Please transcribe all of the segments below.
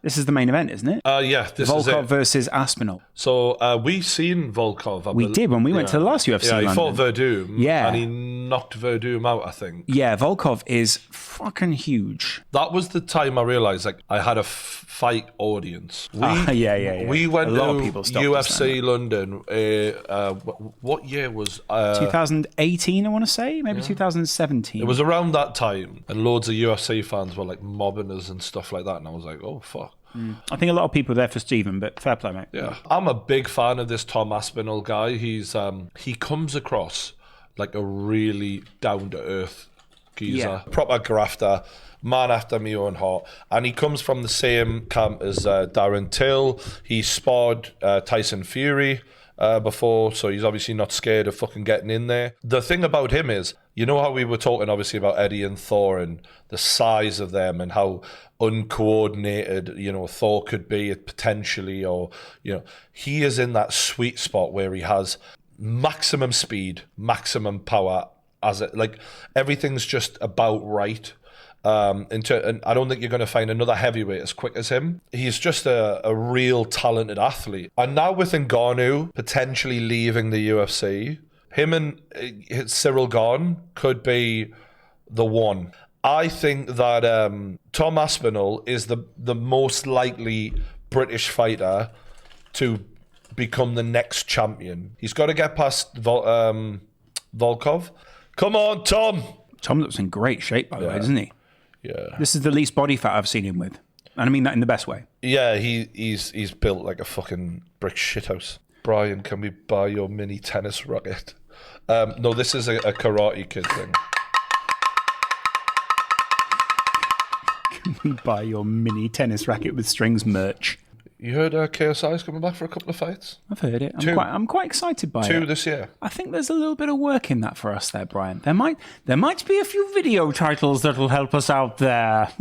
This is the main event, isn't it? Yeah, this is it. Volkov versus Aspinall. So we seen Volkov. We did when we went to the last UFC London. He fought Verdum. Yeah. And he knocked Verdum out, I think. Yeah, Volkov is fucking huge. That was the time I realised, like, I had a fight audience. Yeah. We went a lot to of people stopped UFC London. What year was 2018, I want to say? Maybe 2017. It was around that time. And loads of UFC fans were, like, mobbing us and stuff like that. And I was like, oh, fuck. I think a lot of people were there for Stephen, but fair play, mate. Yeah. I'm a big fan of this Tom Aspinall guy. He's he comes across like a really down-to-earth geezer. Yeah. Proper grafter, man after my own heart. And he comes from the same camp as Darren Till. He sparred Tyson Fury before, so he's obviously not scared of fucking getting in there. The thing about him is, you know how we were talking obviously about Eddie and Thor and the size of them and how uncoordinated, you know, Thor could be potentially, or, you know, he is in that sweet spot where he has maximum speed, maximum power, like everything's just about right. And I don't think you're going to find another heavyweight as quick as him. He's just a real talented athlete. And now with Ngannou potentially leaving the UFC, him and Cyril Gane could be the one. I think that Tom Aspinall is the most likely British fighter to become the next champion. He's got to get past Volkov. Come on, Tom! Tom looks in great shape, by the way, doesn't he? Yeah. This is the least body fat I've seen him with. And I mean that in the best way. Yeah, he's built like a fucking brick shithouse. Brian, can we buy your mini tennis racket? No, this is a Karate Kid thing. Can we buy your mini tennis racket with strings merch? You heard KSI's coming back for a couple of fights? I've heard it. I'm quite excited by it. 2 this year. I think there's a little bit of work in that for us there, Brian. There might be a few video titles that'll help us out there.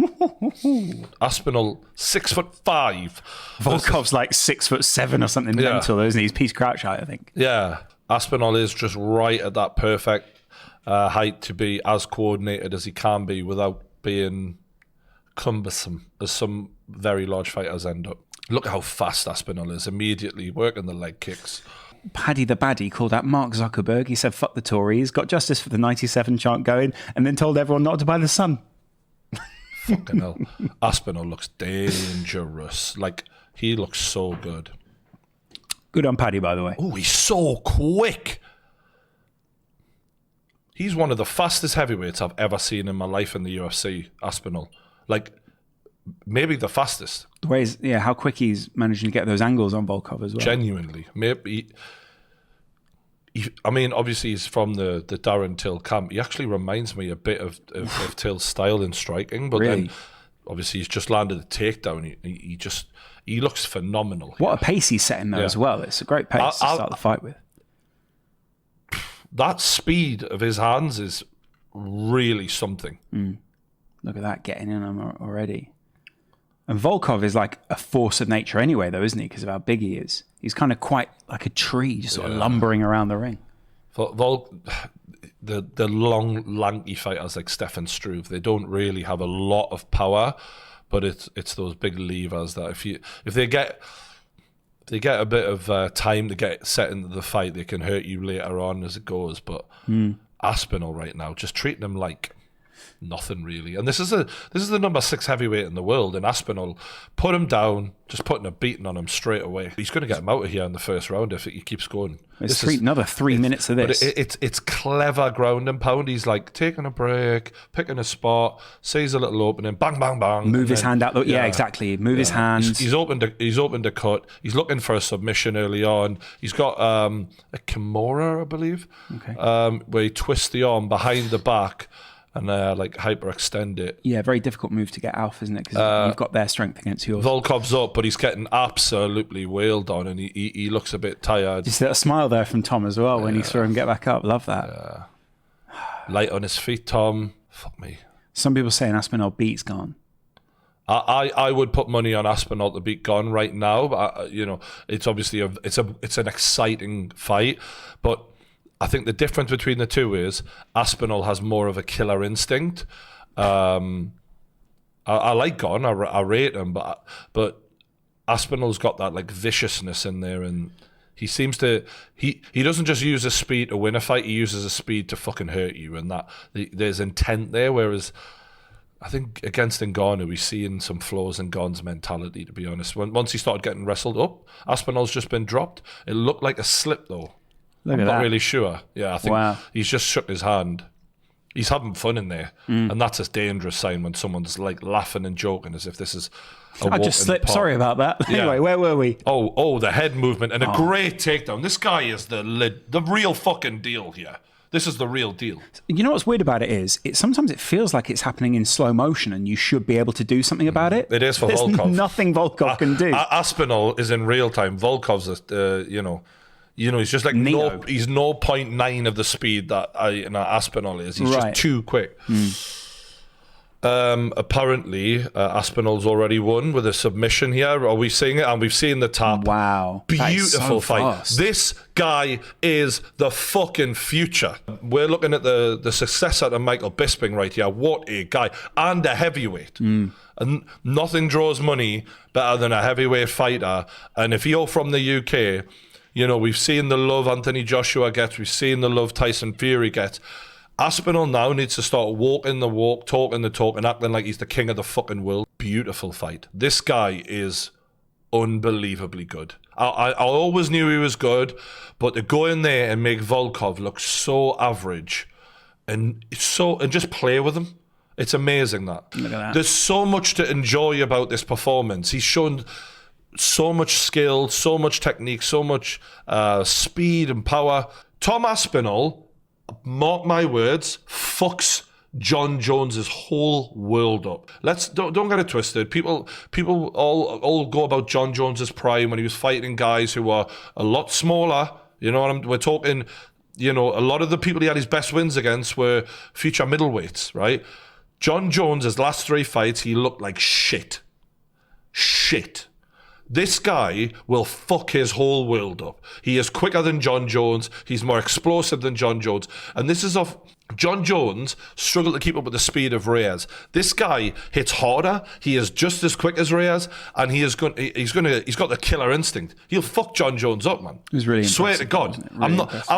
Aspinall, 6'5". Volkov's like 6'7" or something mental, isn't he? He's Peace Crouch height, I think. Yeah. Aspinall is just right at that perfect height to be as coordinated as he can be without being cumbersome, as some very large fighters end up. Look how fast Aspinall is, immediately working the leg kicks. Paddy the Baddie called out Mark Zuckerberg. He said, fuck the Tories, got justice for the 97 chant going, and then told everyone not to buy the Sun. Fucking hell. Aspinall looks dangerous. Like, he looks so good. Good on Paddy, by the way. Oh, he's so quick. He's one of the fastest heavyweights I've ever seen in my life in the UFC, Aspinall. Like, maybe the fastest. The way how quick he's managing to get those angles on Volkov as well. Genuinely. Maybe. I mean, obviously he's from the Darren Till camp. He actually reminds me a bit of Till's style in striking, but really? Then obviously he's just landed a takedown. He looks phenomenal. What a pace he's setting there as well. It's a great pace to start the fight with. That speed of his hands is really something. Look at that, getting in him already. And Volkov is like a force of nature anyway, though, isn't he? Because of how big he is. He's kind of quite like a tree, just sort of lumbering around the ring. The long, lanky fighters like Stefan Struve, they don't really have a lot of power, but it's those big levers that if they get a bit of time to get set into the fight, they can hurt you later on as it goes. But Aspinall right now, just treating him like nothing really. And this is the number 6 heavyweight in the world, and Aspinall put him down, just putting a beating on him straight away. He's going to get him out of here in the first round if he keeps going. It's another 3 minutes of this. It's clever ground and pound. He's like taking a break, picking a spot, sees a little opening, bang, bang, bang. Move his hand out. Yeah, exactly. Move his hand. He's opened a cut. He's looking for a submission early on. He's got a Kimura, I believe, where he twists the arm behind the back and like hyperextend it. Yeah, very difficult move to get off, isn't it? Because you've got their strength against yours. Volkov's up, but he's getting absolutely wailed on, and he looks a bit tired. You see that smile there from Tom as well when he saw him get back up. Love that. Yeah. Light on his feet, Tom. Fuck me. Some people saying Aspinall beats Gane. I would put money on Aspinall to beat Gane right now. But, it's obviously it's an exciting fight, but I think the difference between the two is Aspinall has more of a killer instinct, and I like Gon. I rate him, but Aspinall's got that like viciousness in there, and he seems to he doesn't just use his speed to win a fight. He uses his speed to fucking hurt you, and that there's intent there. Whereas I think against Ngannou, we've seen some flaws in Gon's mentality. To be honest, once he started getting wrestled up, Aspinall's just been dropped. It looked like a slip though. I'm not really sure. Yeah, I think he's just shook his hand. He's having fun in there, and that's a dangerous sign when someone's like laughing and joking as if this is a walk I just in slipped. the park. Sorry about that. Yeah. Anyway, where were we? Oh, the head movement and a great takedown. This guy is the real fucking deal here. This is the real deal. You know what's weird about it is, sometimes it feels like it's happening in slow motion, and you should be able to do something about it. It is for There's Volkov. Nothing Volkov can do. Aspinall is in real time. Volkov's, he's just like Neo. he's 0.9 of the speed that Aspinall is. He's just too quick. Apparently, Aspinall's already won with a submission here. Are we seeing it? And we've seen the tap. Wow. Beautiful so fight. fast. This guy is the fucking future. We're looking at the successor to Michael Bisping right here. What a guy. And a heavyweight. And nothing draws money better than a heavyweight fighter. And if you're from the UK, we've seen the love Anthony Joshua gets. We've seen the love Tyson Fury gets. Aspinall now needs to start walking the walk, talking the talk, and acting like he's the king of the fucking world. Beautiful fight. This guy is unbelievably good. I always knew he was good, but to go in there and make Volkov look so average and just play with him, it's amazing that. Look at that. There's so much to enjoy about this performance. He's shown so much skill, so much technique, so much speed and power. Tom Aspinall, mark my words, fucks John Jones's whole world up. Don't get it twisted. People all go about John Jones's prime when he was fighting guys who were a lot smaller. We're talking. A lot of the people he had his best wins against were future middleweights, right? John Jones's last 3 fights, he looked like shit. This guy will fuck his whole world up. He is quicker than John Jones. He's more explosive than John Jones. And this is off. John Jones struggled to keep up with the speed of Reyes. This guy hits harder. He is just as quick as Reyes, and he's got the killer instinct. He'll fuck John Jones up, man. It was really swear to impressive, God. wasn't it? Really impressive.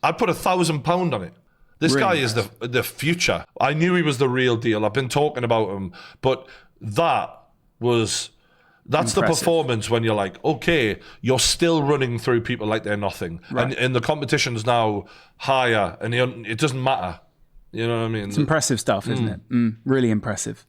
I'd put £1,000 on it. This Really guy is the future. I knew he was the real deal. I've been talking about him, but that's impressive. The performance when you're like, okay, you're still running through people like they're nothing. Right. And the competition's now higher, and it doesn't matter. You know what I mean? It's impressive stuff, isn't it? Really impressive.